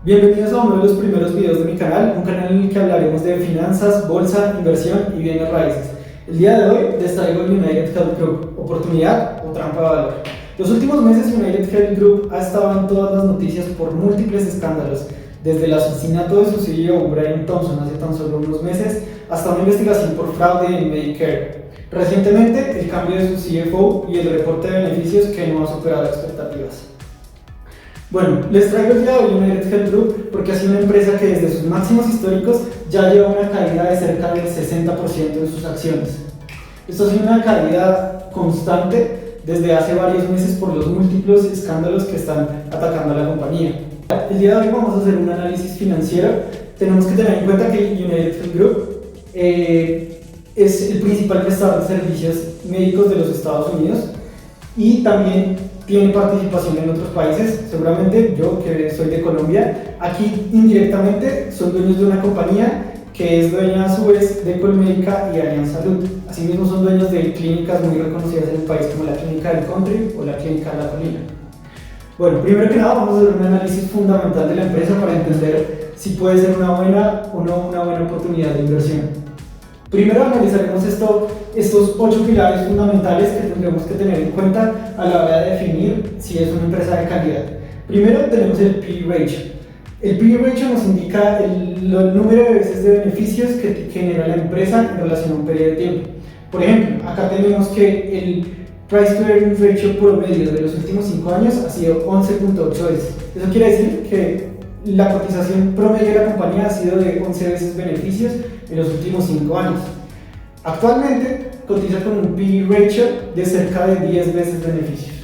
Bienvenidos a uno de los primeros videos de mi canal, un canal en el que hablaremos de finanzas, bolsa, inversión y bienes raíces. El día de hoy les traigo el United Health Group, oportunidad o trampa de valor. Los últimos meses United Health Group ha estado en todas las noticias por múltiples escándalos, desde el asesinato de su CEO Brian Thompson hace tan solo unos meses, hasta una investigación por fraude en Medicare. Recientemente, el cambio de su CFO y el reporte de beneficios que no ha superado expectativas. Bueno, les traigo el día de hoy United Health Group porque ha sido una empresa que desde sus máximos históricos ya lleva una caída de cerca del 60% de sus acciones. Esto ha sido una caída constante desde hace varios meses por los múltiples escándalos que están atacando a la compañía. El día de hoy vamos a hacer un análisis financiero. Tenemos que tener en cuenta que United Health Group es el principal prestador de servicios médicos de los Estados Unidos y también tiene participación en otros países. Seguramente yo, que soy de Colombia, aquí indirectamente son dueños de una compañía que es dueña a su vez de Colmédica y Allianz Salud. Asimismo son dueños de clínicas muy reconocidas en el país como la Clínica del Country o la Clínica de la Colina. Bueno, primero que nada vamos a hacer un análisis fundamental de la empresa para entender si puede ser una buena o no una buena oportunidad de inversión. Primero analizaremos estos 8 pilares fundamentales que tendremos que tener en cuenta a la hora de definir si es una empresa de calidad. Primero tenemos el P/E ratio. El P/E ratio nos indica el número de veces de beneficios que genera la empresa en relación a un periodo de tiempo. Por ejemplo, acá tenemos que el Price to Earnings ratio promedio de los últimos 5 años ha sido 11.8 veces. Eso quiere decir que la cotización promedio de la compañía ha sido de 11 veces beneficios en los últimos 5 años. Actualmente cotiza con un P/E ratio de cerca de 10 veces beneficios.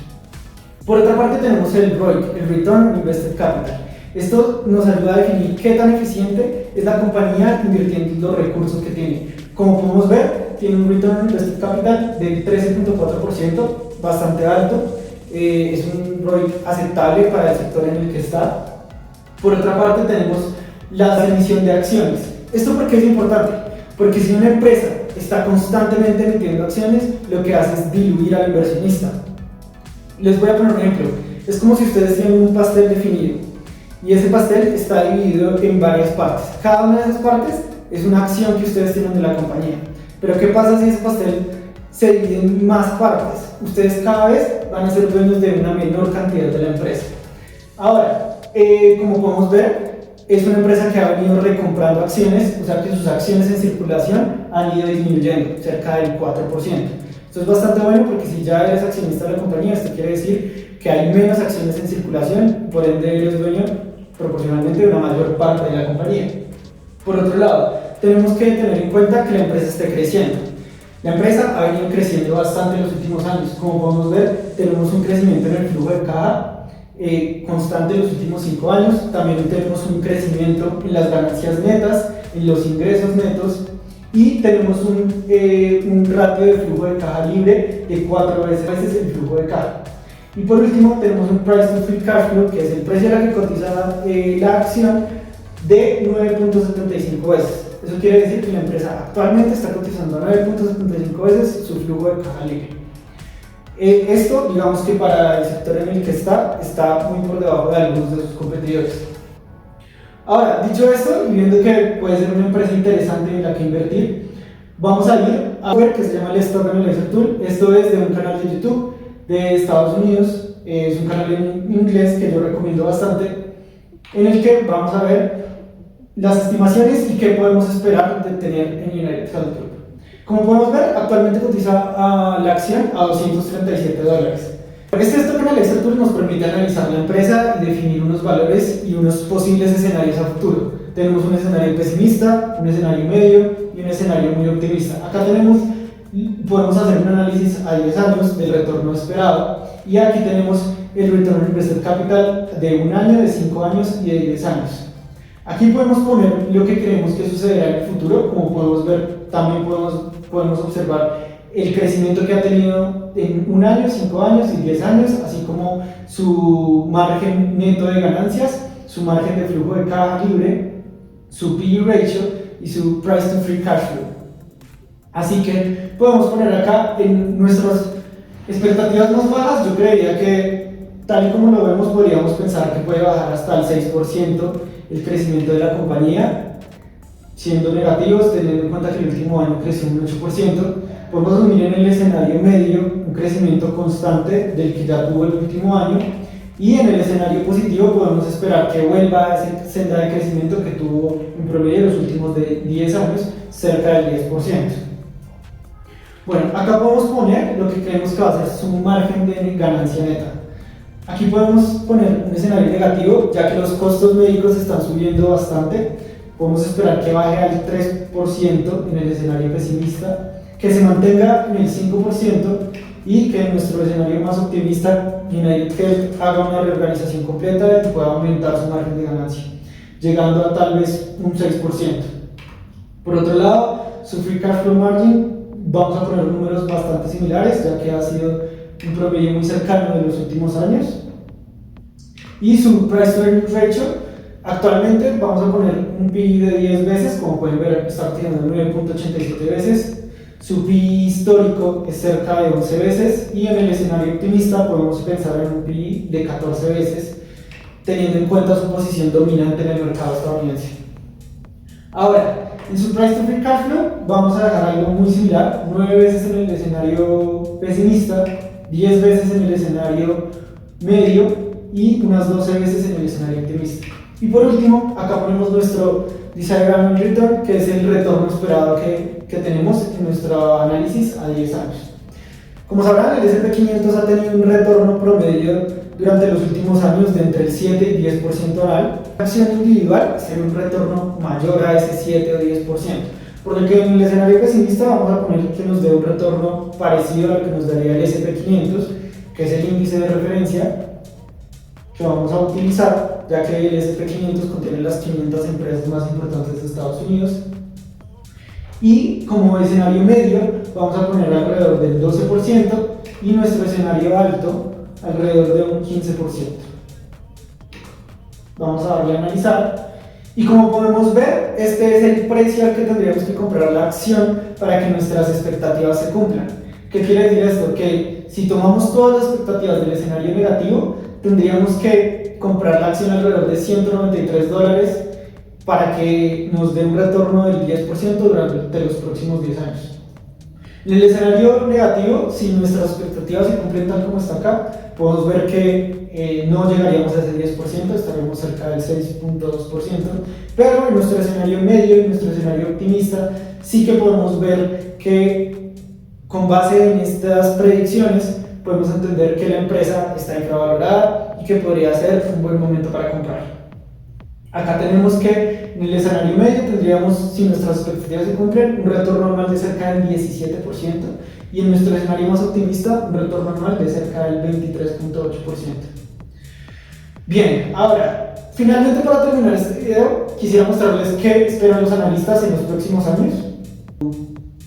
Por otra parte tenemos el ROIC, el Return on Invested Capital. Esto nos ayuda a definir qué tan eficiente es la compañía invirtiendo los recursos que tiene. Como podemos ver, tiene un Return on Invested Capital del 13.4%, bastante alto. Es un ROIC aceptable para el sector en el que está. Por otra parte tenemos la emisión de acciones. ¿Esto por qué es importante? Porque si una empresa está constantemente emitiendo acciones, lo que hace es diluir al inversionista. Les voy a poner un ejemplo. Es como si ustedes tienen un pastel definido y ese pastel está dividido en varias partes. Cada una de esas partes es una acción que ustedes tienen de la compañía. Pero ¿qué pasa si ese pastel se divide en más partes? Ustedes cada vez van a ser dueños de una menor cantidad de la empresa. Ahora, como podemos ver, es una empresa que ha venido recomprando acciones, o sea que sus acciones en circulación han ido disminuyendo, cerca del 4%. Esto es bastante bueno porque si ya eres accionista de la compañía, esto quiere decir que hay menos acciones en circulación, por ende eres dueño proporcionalmente de una mayor parte de la compañía. Por otro lado, tenemos que tener en cuenta que la empresa esté creciendo. La empresa ha venido creciendo bastante en los últimos años. Como podemos ver, tenemos un crecimiento en el flujo de caja constante en los últimos 5 años. También tenemos un crecimiento en las ganancias netas, en los ingresos netos y tenemos un ratio de flujo de caja libre de 4 veces el flujo de caja. Y por último tenemos un Price to Free Cash Flow, que es el precio a la que cotiza la acción, de 9.75 veces. Eso quiere decir que la empresa actualmente está cotizando a 9.75 veces su flujo de caja libre. Esto, digamos que para el sector en el que está muy por debajo de algunos de sus competidores. Ahora, dicho esto, y viendo que puede ser una empresa interesante en la que invertir, vamos a ir a ver que se llama el Stock Analyzer Tool. Esto es de un canal de YouTube de Estados Unidos, es un canal en inglés que yo recomiendo bastante, en el que vamos a ver las estimaciones y qué podemos esperar de tener en United Health Group. Como podemos ver, actualmente cotiza la acción a $237. Este Stock Analyzer Tool nos permite analizar la empresa y definir unos valores y unos posibles escenarios a futuro. Tenemos un escenario pesimista, un escenario medio y un escenario muy optimista. Acá podemos hacer un análisis a 10 años del retorno esperado y aquí tenemos el Return on Invested Capital de 1 año, de 5 años y de 10 años. Aquí podemos poner lo que creemos que sucederá en el futuro. Como podemos ver, también podemos observar el crecimiento que ha tenido en 1 año, 5 años y 10 años, así como su margen neto de ganancias, su margen de flujo de caja libre, su P/E ratio y su Price to Free Cash Flow. Así que podemos poner acá en nuestras expectativas más bajas. Yo creería que Tal y como lo vemos, podríamos pensar que puede bajar hasta el 6% el crecimiento de la compañía, siendo negativos, teniendo en cuenta que el último año creció un 8%. Podemos asumir en el escenario medio un crecimiento constante del que ya tuvo el último año, y en el escenario positivo podemos esperar que vuelva a esa senda de crecimiento que tuvo en promedio los últimos 10 años, cerca del 10%. Bueno, acá podemos poner lo que creemos que va a ser su margen de ganancia neta. Aquí podemos poner un escenario negativo, ya que los costos médicos están subiendo bastante. Podemos esperar que baje al 3% en el escenario pesimista, que se mantenga en el 5%, y que en nuestro escenario más optimista, UnitedHealth haga una reorganización completa y pueda aumentar su margen de ganancia, llegando a tal vez un 6%. Por otro lado, su Free Cash Flow Margin, vamos a poner números bastante similares, ya que ha sido un promedio muy cercano de los últimos años. Y su Price to Earnings Ratio, actualmente vamos a poner un PI de 10 veces, como pueden ver está teniendo 9.87 veces. Su PI histórico es cerca de 11 veces, y en el escenario optimista podemos pensar en un PI de 14 veces, teniendo en cuenta su posición dominante en el mercado estadounidense. Ahora, en su Price to Free Cash Flow vamos a dejar algo muy similar, 9 veces en el escenario pesimista, 10 veces en el escenario medio y unas 12 veces en el escenario optimista. Y por último, acá ponemos nuestro Desired Annual Return, que es el retorno esperado que tenemos en nuestro análisis a 10 años. Como sabrán, el S&P 500 ha tenido un retorno promedio durante los últimos años de entre el 7 y 10% anual. La acción individual sería un retorno mayor a ese 7 o 10%, por lo que en el escenario pesimista vamos a poner que nos dé un retorno parecido al que nos daría el S&P 500, que es el índice de referencia que vamos a utilizar, ya que el S&P 500 contiene las 500 empresas más importantes de Estados Unidos. Y como escenario medio vamos a poner alrededor del 12%, y nuestro escenario alto alrededor de un 15%. Vamos a darle a analizar, y como podemos ver, este es el precio al que tendríamos que comprar la acción para que nuestras expectativas se cumplan. ¿Qué quiere decir esto? Que si tomamos todas las expectativas del escenario negativo, tendríamos que comprar la acción alrededor de $193 para que nos dé un retorno del 10% durante los próximos 10 años. En el escenario negativo, si nuestras expectativas se cumplen tal como está acá, podemos ver que no llegaríamos a ese 10%, estaremos cerca del 6.2%, pero en nuestro escenario medio y en nuestro escenario optimista sí que podemos ver que, con base en estas predicciones, podemos entender que la empresa está infravalorada y que podría ser un buen momento para comprar. Acá tenemos que en el escenario medio tendríamos, si nuestras expectativas se cumplen, un retorno anual de cerca del 17%, y en nuestro escenario más optimista un retorno anual de cerca del 23.8%. Bien, ahora, finalmente, para terminar este video, quisiera mostrarles qué esperan los analistas en los próximos años.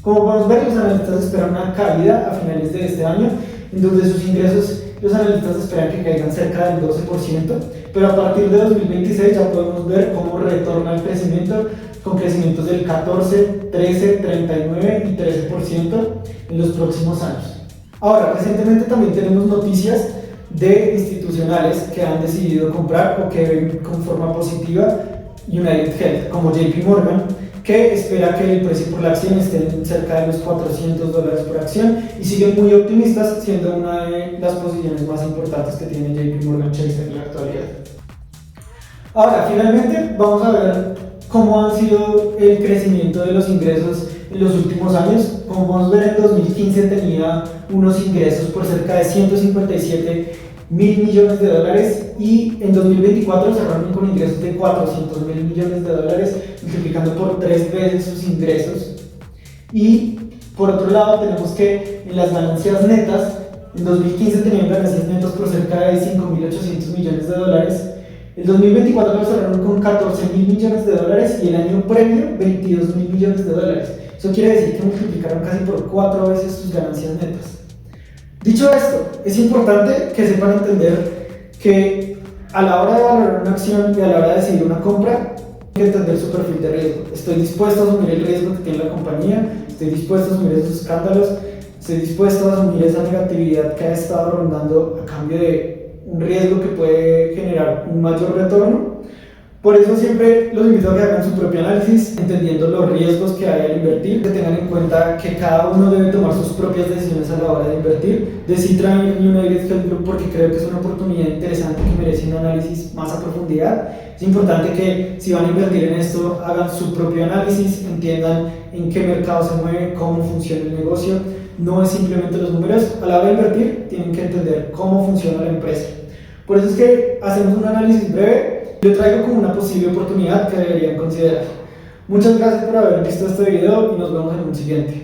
Como podemos ver, los analistas esperan una caída a finales de este año, en donde sus ingresos, los analistas esperan que caigan cerca del 12%, pero a partir de 2026 ya podemos ver cómo retorna el crecimiento, con crecimientos del 14, 13, 39 y 13% en los próximos años. Ahora, recientemente también tenemos noticias de institucionales que han decidido comprar o que ven con forma positiva UnitedHealth, como JP Morgan, que espera que el precio por la acción esté cerca de los $400 por acción, y siguen muy optimistas, siendo una de las posiciones más importantes que tiene JP Morgan Chase en la actualidad. Ahora, finalmente, vamos a ver cómo ha sido el crecimiento de los ingresos en los últimos años. Como podemos ver, en 2015 tenía unos ingresos por cerca de 157 mil millones de dólares, y en 2024 cerraron con ingresos de 400 mil millones de dólares, multiplicando por 3 veces sus ingresos. Y por otro lado tenemos que en las ganancias netas, en 2015 tenían ganancias netas por cerca de 5.800 millones de dólares, el 2024 lo cerraron con 14 mil millones de dólares, y el año previo 22 mil millones de dólares. Eso quiere decir que multiplicaron casi por 4 veces sus ganancias netas. Dicho esto, es importante que sepan entender que a la hora de valorar una acción y a la hora de decidir una compra, hay que entender su perfil de riesgo. Estoy dispuesto a asumir el riesgo que tiene la compañía, estoy dispuesto a asumir esos escándalos, estoy dispuesto a asumir esa negatividad que ha estado rondando a cambio de un riesgo que puede generar un mayor retorno. Por eso siempre los invito a que hagan su propio análisis, entendiendo los riesgos que hay al invertir, que tengan en cuenta que cada uno debe tomar sus propias decisiones a la hora de invertir. Decidí traer United Health Group porque creo que es una oportunidad interesante que merece un análisis más a profundidad. Es importante que si van a invertir en esto, hagan su propio análisis, entiendan en qué mercado se mueve, cómo funciona el negocio. No es simplemente los números, a la hora de invertir tienen que entender cómo funciona la empresa. Por eso es que hacemos un análisis breve. Lo traigo como una posible oportunidad que deberían considerar. Muchas gracias por haber visto este video y nos vemos en un siguiente.